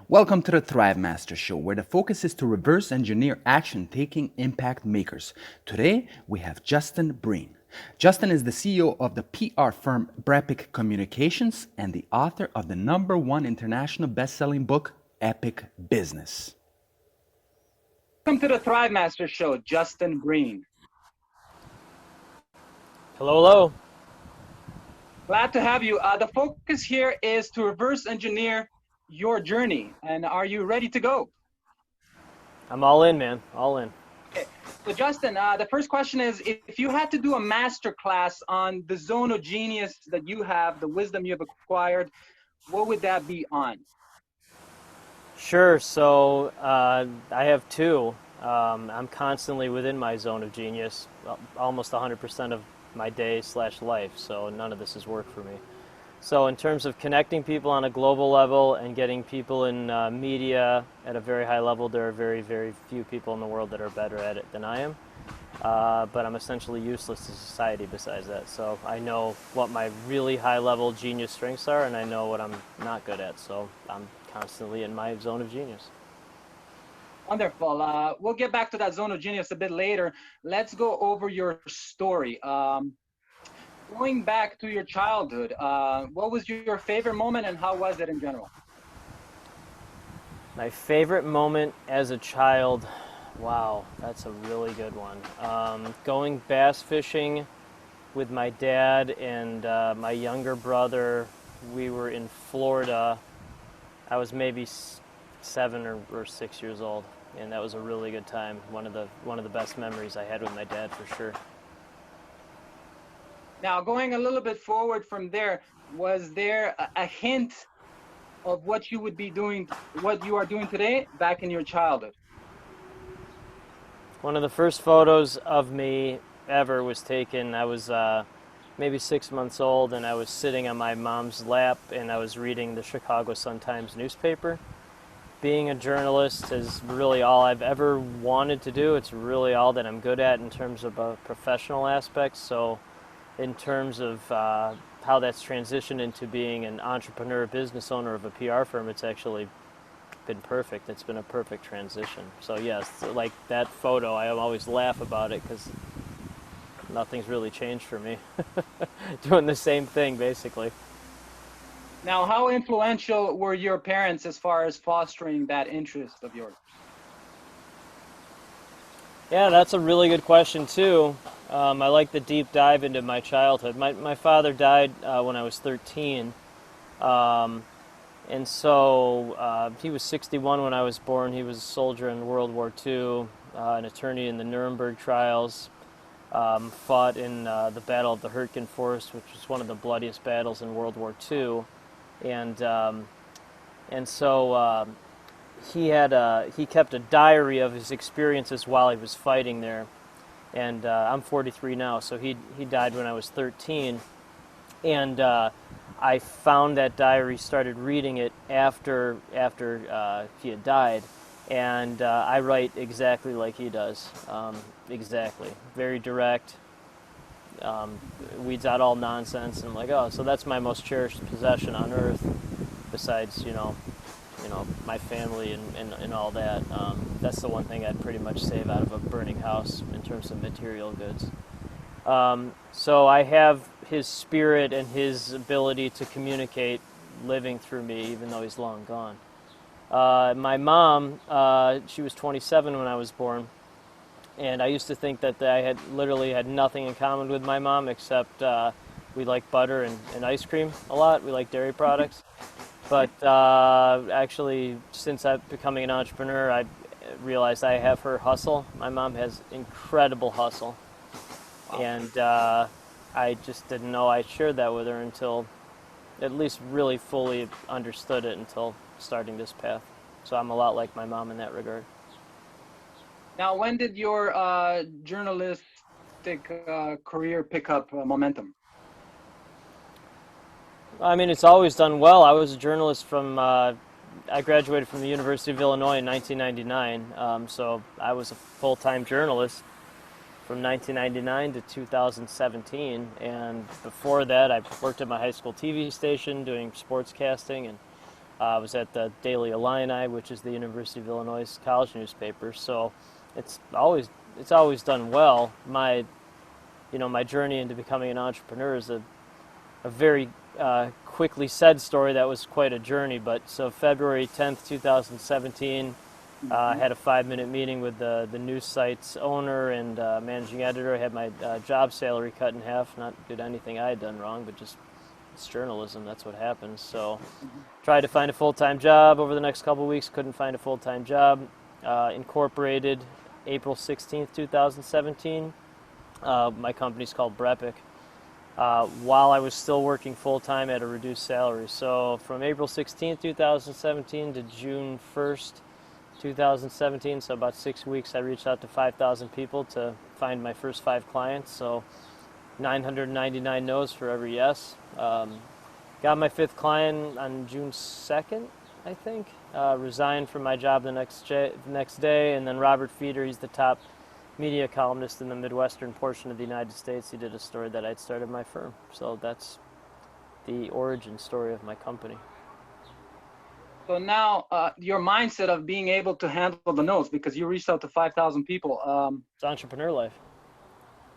Welcome to the Thrive Master Show, where the focus is to reverse engineer action-taking impact makers. Today, we have Justin Breen. Justin is the CEO of the PR firm BrEpic Communications and the author of the #1 international best-selling book, Epic Business. Welcome to the Thrive Master Show, Justin Breen. Hello, hello. Glad to have you. The focus here is to reverse engineer your journey. And are you ready to go? I'm all in, man. All in. Okay. So Justin, the first question is, if you had to do a master class on the zono genius that you have, the wisdom you've acquired, what would that be on? Sure. So I have two. I'm constantly within my zone of genius, almost 100% of my day/life. So none of this is work for me. So in terms of connecting people on a global level and getting people in media at a very high level, there are very, very few people in the world that are better at it than I am. But I'm essentially useless to society besides that. So I know what my really high-level genius strengths are, and I know what I'm not good at. So I'm constantly in my zone of genius. Wonderful. We'll get back to that zone of genius a bit later. Let's go over your story. Going back to your childhood, what was your favorite moment and how was it in general? My favorite moment as a child, wow, that's a really good one. Going bass fishing with my dad and my younger brother. We were in Florida. I was maybe 7 or 6 years old, and that was a really good time. One of the best memories I had with my dad, for sure. Now, going a little bit forward from there, was there a hint of what you would be doing, what you are doing today, back in your childhood? One of the first photos of me ever was taken. I was maybe 6 months old, and I was sitting on my mom's lap, and I was reading the Chicago Sun-Times newspaper. Being a journalist is really all I've ever wanted to do. It's really all that I'm good at in terms of professional aspects. So in terms of how that's transitioned into being an entrepreneur, business owner of a PR firm, it's actually been perfect. It's been a perfect transition. So yes, like that photo, I always laugh about it because nothing's really changed for me. Doing the same thing, basically. Now, how influential were your parents as far as fostering that interest of yours? Yeah, that's a really good question, too. I like the deep dive into my childhood. My father died when I was 13. And so he was 61 when I was born. He was a soldier in World War II, an attorney in the Nuremberg trials, fought in the Battle of the Hurtgen Forest, which was one of the bloodiest battles in World War II. And so he kept a diary of his experiences while he was fighting there. And I'm 43 now, so he died when I was 13. And I found that diary, started reading it after he had died, and I write exactly like he does. Exactly, very direct. Weeds out all nonsense, and I'm like, oh, so that's my most cherished possession on earth, besides my family and all that. That's the one thing I'd pretty much save out of a burning house in terms of material goods. So I have his spirit and his ability to communicate living through me, even though he's long gone. My mom, she was 27 when I was born, and I used to think that I had literally had nothing in common with my mom except we like butter and ice cream a lot. We like dairy products. But actually, since I'm becoming an entrepreneur, I realized I have her hustle. My mom has incredible hustle. And I just didn't know I shared that with her until, at least really fully understood it until starting this path. So I'm a lot like my mom in that regard. Now, when did your journalistic career pick up momentum? I mean, it's always done well. I was a journalist I graduated from the University of Illinois in 1999. So I was a full-time journalist from 1999 to 2017, and before that I worked at my high school TV station doing sportscasting, and I was at the Daily Illini, which is the University of Illinois college newspaper. So it's always done well. My journey into becoming an entrepreneur is a very quickly said story that was quite a journey. But so February 10th, 2017, I had a 5-minute meeting with the news site's owner and managing editor. I had my job salary cut in half. Not did anything I had done wrong, but just it's journalism. That's what happens. So tried to find a full-time job over the next couple of weeks. Couldn't find a full-time job. Incorporated April 16th, 2017. My company's called BrEpic. While I was still working full-time at a reduced salary. So from April 16th, 2017 to June 1st, 2017, so about 6 weeks, I reached out to 5,000 people to find my first 5 clients. So 999 no's for every yes. Got my 5th client on June 2nd, I think. Resigned from my job the next day, and then Robert Feeder, he's the top media columnist in the Midwestern portion of the United States. He did a story that I'd started my firm. So that's the origin story of my company. So now your mindset of being able to handle the no's, because you reached out to 5,000 people. It's entrepreneur life.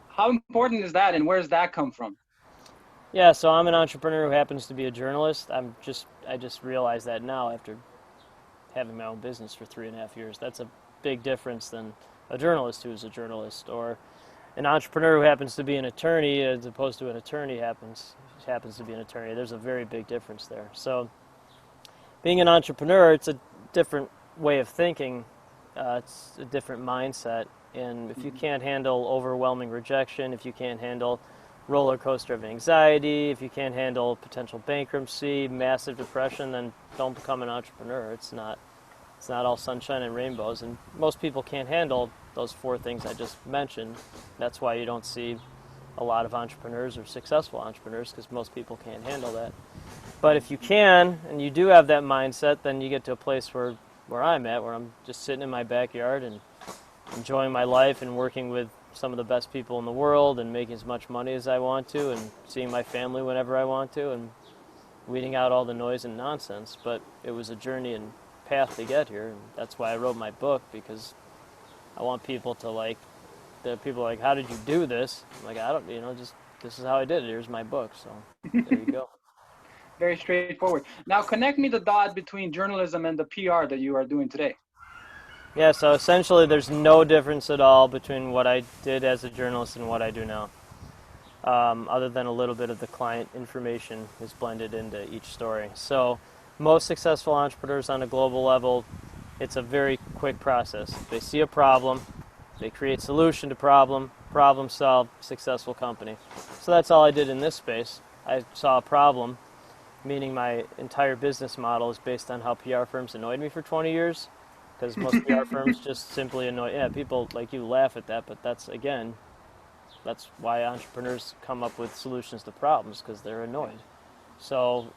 How important is that, and where does that come from? Yeah, so I'm an entrepreneur who happens to be a journalist. I just realized that now after having my own business for 3.5 years. That's a big difference than a journalist who is a journalist, or an entrepreneur who happens to be an attorney as opposed to an attorney happens to be an attorney. There's a very big difference there. So being an entrepreneur, it's a different way of thinking. It's a different mindset. And if you can't handle overwhelming rejection, if you can't handle roller coaster of anxiety, if you can't handle potential bankruptcy, massive depression, then don't become an entrepreneur. It's not all sunshine and rainbows, and most people can't handle those 4 things I just mentioned. That's why you don't see a lot of entrepreneurs or successful entrepreneurs, because most people can't handle that. But if you can, and you do have that mindset, then you get to a place where I'm at, where I'm just sitting in my backyard and enjoying my life and working with some of the best people in the world and making as much money as I want to and seeing my family whenever I want to and weeding out all the noise and nonsense. But it was a journey and path to get here, and that's why I wrote my book, because I want people to people are like, how did you do this? I'm like, I don't, just this is how I did it. Here's my book. So there you go. Very straightforward. Now connect me the dot between journalism and the PR that you are doing today. Yeah, so essentially there's no difference at all between what I did as a journalist and what I do now, other than a little bit of the client information is blended into each story. So most successful entrepreneurs on a global level, it's a very quick process. They see a problem, they create solution to problem solved, successful company. So that's all I did in this space. I saw a problem, meaning my entire business model is based on how PR firms annoyed me for 20 years. Because most PR firms just simply annoy. Yeah, people like you laugh at that, but that's why entrepreneurs come up with solutions to problems, because they're annoyed. So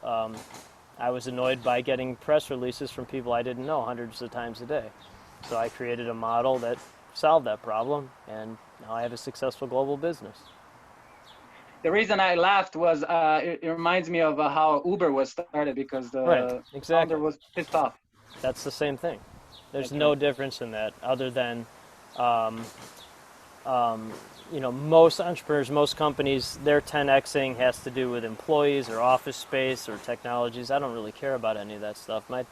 I was annoyed by getting press releases from people I didn't know hundreds of times a day. So I created a model that solved that problem, and now I have a successful global business. The reason I laughed was it reminds me of how Uber was started, because the founder was pissed off. That's the same thing. There's no difference in that, other than, most entrepreneurs, most companies, their 10xing has to do with employees or office space or technologies. I don't really care about any of that stuff. My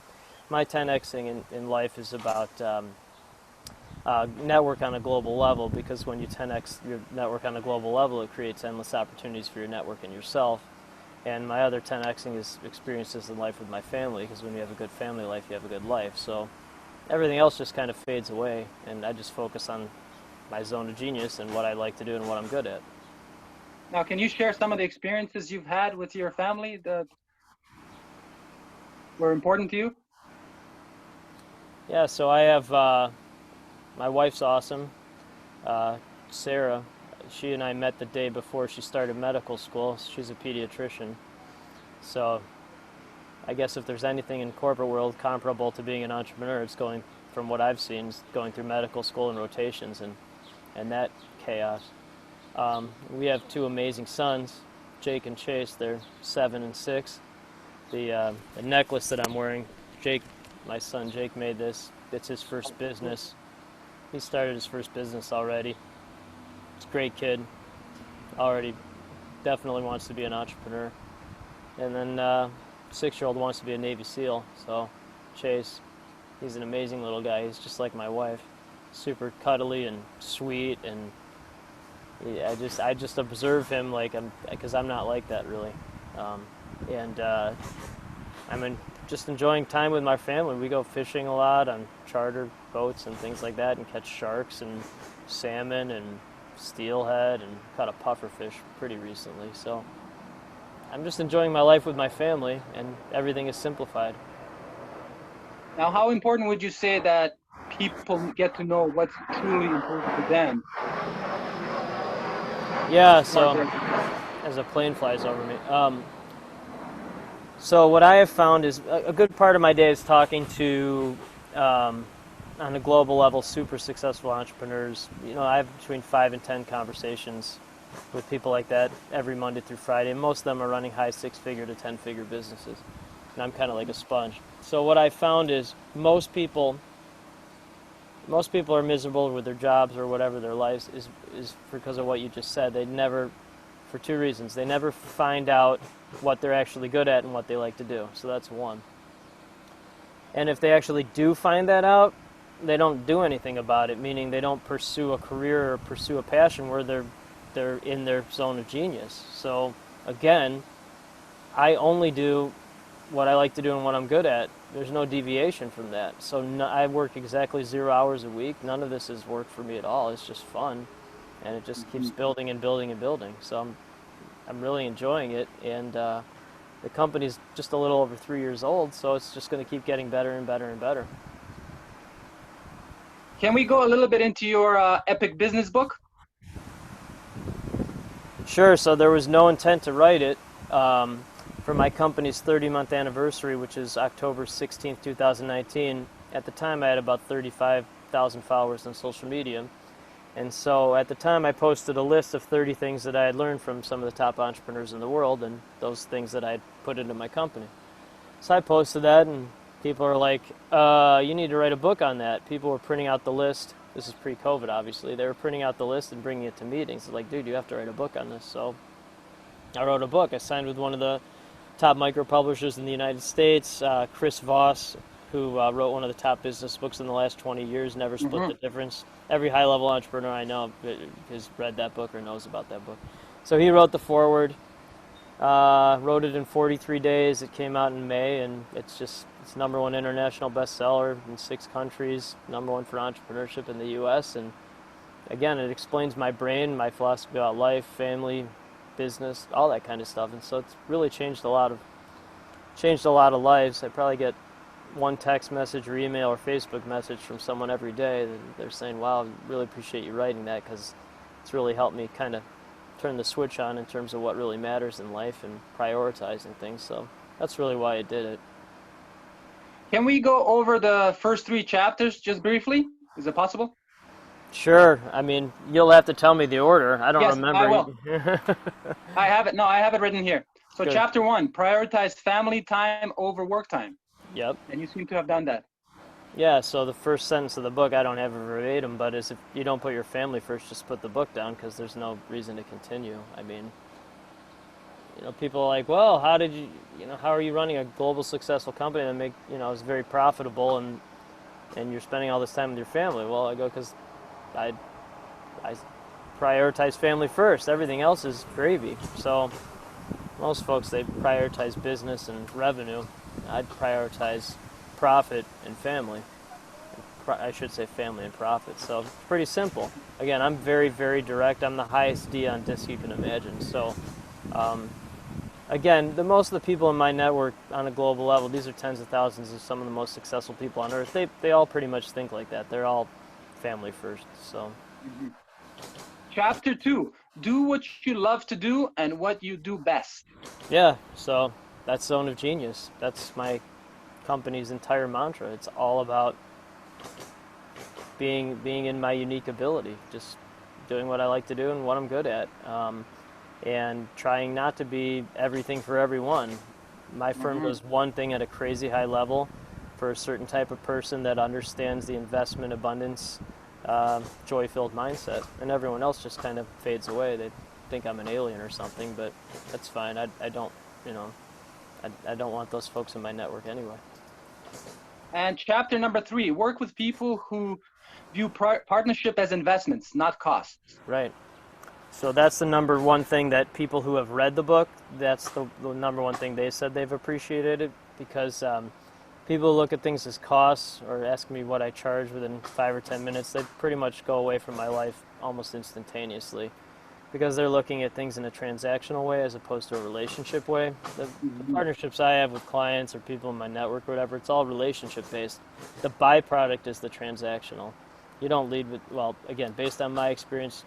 10xing in life is about network on a global level, because when you 10x your network on a global level, it creates endless opportunities for your network and yourself. And my other 10xing is experiences in life with my family, because when you have a good family life, you have a good life. So everything else just kind of fades away, and I just focus on my zone of genius and what I like to do and what I'm good at. Now, can you share some of the experiences you've had with your family that were important to you? Yeah, so I have, my wife's awesome, Sarah. She and I met the day before she started medical school. She's a pediatrician. So I guess if there's anything in corporate world comparable to being an entrepreneur, it's going, from what I've seen, going through medical school and rotations and that chaos. We have 2 amazing sons, Jake and Chase. They're 7 and 6. the necklace that I'm wearing, Jake, my son Jake made this. It's his first business. He started his first business already. He's a great kid. Already definitely wants to be an entrepreneur. And then 6-year-old wants to be a Navy SEAL. So Chase, he's an amazing little guy. He's just like my wife, super cuddly and sweet. And I just observe him because I'm not like that really. And just enjoying time with my family. We go fishing a lot on charter boats and things like that, and catch sharks and salmon and steelhead, and caught a pufferfish pretty recently. So I'm just enjoying my life with my family, and everything is simplified. Now, how important would you say that people get to know what's truly important to them? Yeah, so as a plane flies over me. So what I have found is a good part of my day is talking to, on a global level, super successful entrepreneurs. I have between 5 and 10 conversations with people like that every Monday through Friday. And most of them are running high 6-figure to 10-figure businesses. And I'm kind of like a sponge. So what I found is most people are miserable with their jobs or whatever their lives is because of what you just said. They never, for 2 reasons. They never find out what they're actually good at and what they like to do. So that's one. And if they actually do find that out, they don't do anything about it, meaning they don't pursue a career or pursue a passion where they're in their zone of genius. So again, I only do what I like to do and what I'm good at. There's no deviation from that. So I work exactly 0 hours a week. None of this is work for me at all. It's just fun, and it just keeps building and building and building. So I'm really enjoying it, and the company's just a little over 3 years old, so it's just going to keep getting better and better and better. Can we go a little bit into your epic business book? Sure. So there was no intent to write it. For my company's 30-month anniversary, which is October 16th, 2019, at the time I had about 35,000 followers on social media. And so at the time I posted a list of 30 things that I had learned from some of the top entrepreneurs in the world, and those things that I had put into my company. So I posted that, and people are like, you need to write a book on that. People were printing out the list. This is pre-COVID, obviously. They were printing out the list and bringing it to meetings. They're like, dude, you have to write a book on this. So I wrote a book. I signed with one of the top micro publishers in the United States, Chris Voss, who wrote one of the top business books in the last 20 years, Never Split the Difference. Every high-level entrepreneur I know has read that book or knows about that book. So he wrote the foreword, wrote it in 43 days. It came out in May, and it's #1 international bestseller in 6 countries, #1 for entrepreneurship in the U.S. And again, it explains my brain, my philosophy about life, family, business, all that kind of stuff. And so it's really changed a lot of lives. I probably get one text message or email or Facebook message from someone every day. They're saying, wow, I really appreciate you writing that, because it's really helped me kind of turn the switch on in terms of what really matters in life and prioritizing things. So that's really why I did it. Can we go over the first 3 chapters just briefly? Is it possible? Sure. I mean, you'll have to tell me the order. I don't remember. I will. I have it. No, I have it written here. So Good. Chapter 1, prioritize family time over work time. Yep. And you seem to have done that. Yeah, so the first sentence of the book, I don't have it verbatim, but is if you don't put your family first, just put the book down, because there's no reason to continue. I mean, people are like, well, how are you running a global successful company that is very profitable, and you're spending all this time with your family? Well, I go, because I prioritize family first. Everything else is gravy. So most folks, they prioritize business and revenue. I'd prioritize profit and family. I should say family and profit. So it's pretty simple. Again, I'm very, very direct. I'm the highest D on disc you can imagine. So again, most of the people in my network on a global level, these are tens of thousands of some of the most successful people on earth. They all pretty much think like that. They're all family first. So Chapter 2, do what you love to do and what you do best. Yeah, so that's Zone of Genius. That's my company's entire mantra. It's all about being in my unique ability, just doing what I like to do and what I'm good at, and trying not to be everything for everyone. My firm does one thing at a crazy high level for a certain type of person that understands the investment abundance, joy-filled mindset, and everyone else just kind of fades away. They think I'm an alien or something, but that's fine. I don't, you know, I don't want those folks in my network anyway. And chapter number 3, work with people who view partnership as investments, not costs. Right. So that's the number one thing that people who have read the book, that's the number one thing they said they've appreciated it, because people look at things as costs or ask me what I charge within 5 or 10 minutes. They pretty much go away from my life almost instantaneously, because they're looking at things in a transactional way as opposed to a relationship way. The partnerships I have with clients or people in my network or whatever, it's all relationship based. The byproduct is the transactional. You don't lead with, well, again, based on my experience,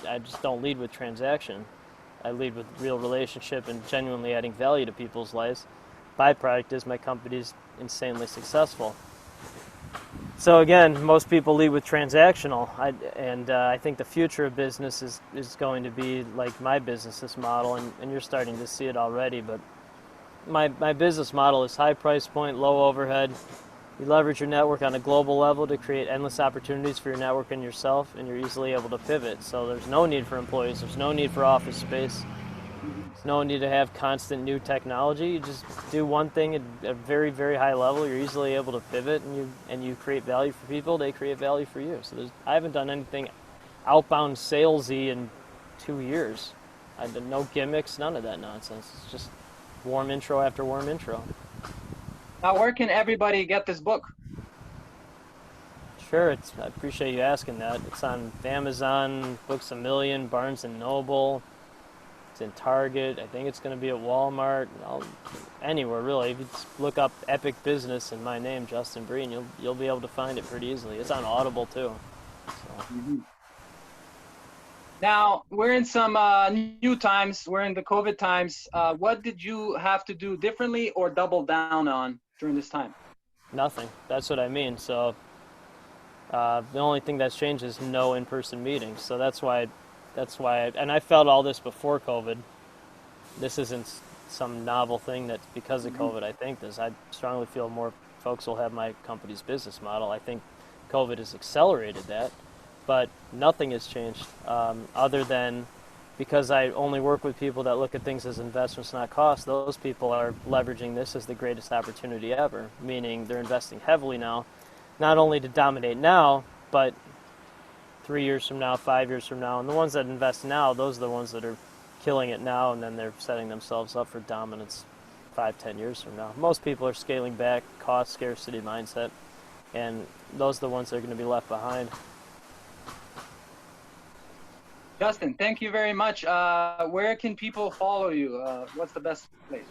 I just don't lead with transaction. I lead with real relationship and genuinely adding value to people's lives. Byproduct is my company's insanely successful. So again, most people lead with transactional, I think the future of business is going to be like my business model, and you're starting to see it already, but my business model is high price point, low overhead. You leverage your network on a global level to create endless opportunities for your network and yourself, and you're easily able to pivot. So there's no need for employees, there's no need for office space, there's no need to have constant new technology. You just do one thing at a very, very high level. You're easily able to pivot, and you create value for people, they create value for you. So I haven't done anything outbound salesy in 2 years. I've done no gimmicks, none of that nonsense. It's just warm intro after warm intro. Now, where can everybody get this book? Sure, I appreciate you asking that. It's on Amazon, Books A Million, Barnes and Noble. It's in Target. I think it's going to be at Walmart. Anywhere really. If you just look up Epic Business and my name, Justin Breen, you'll be able to find it pretty easily. It's on Audible too. So. Now, we're in some new times. We're in the COVID times. What did you have to do differently or double down on during this time? Nothing. That's what I mean. So the only thing that's changed is no in-person meetings. So that's why, and I felt all this before COVID. This isn't some novel thing that's because of COVID. I think I strongly feel more folks will have my company's business model. I think COVID has accelerated that. But nothing has changed other than because I only work with people that look at things as investments, not costs. Those people are leveraging this as the greatest opportunity ever, meaning they're investing heavily now, not only to dominate now, but 3 years from now, 5 years from now. And the ones that invest now, those are the ones that are killing it now, and then they're setting themselves up for dominance 5, 10 years from now. Most people are scaling back, cost scarcity mindset, and those are the ones that are going to be left behind. Justin, thank you very much. Where can people follow you? What's the best place?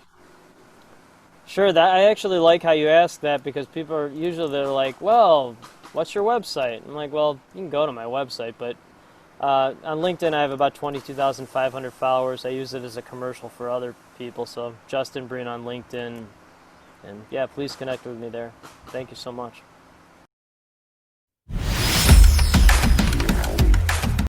Sure, I actually like how you ask that, because people are they're like, well, what's your website? I'm like, well, you can go to my website, but on LinkedIn I have about 22,500 followers. I use it as a commercial for other people, so Justin Breen on LinkedIn, and yeah, please connect with me there. Thank you so much.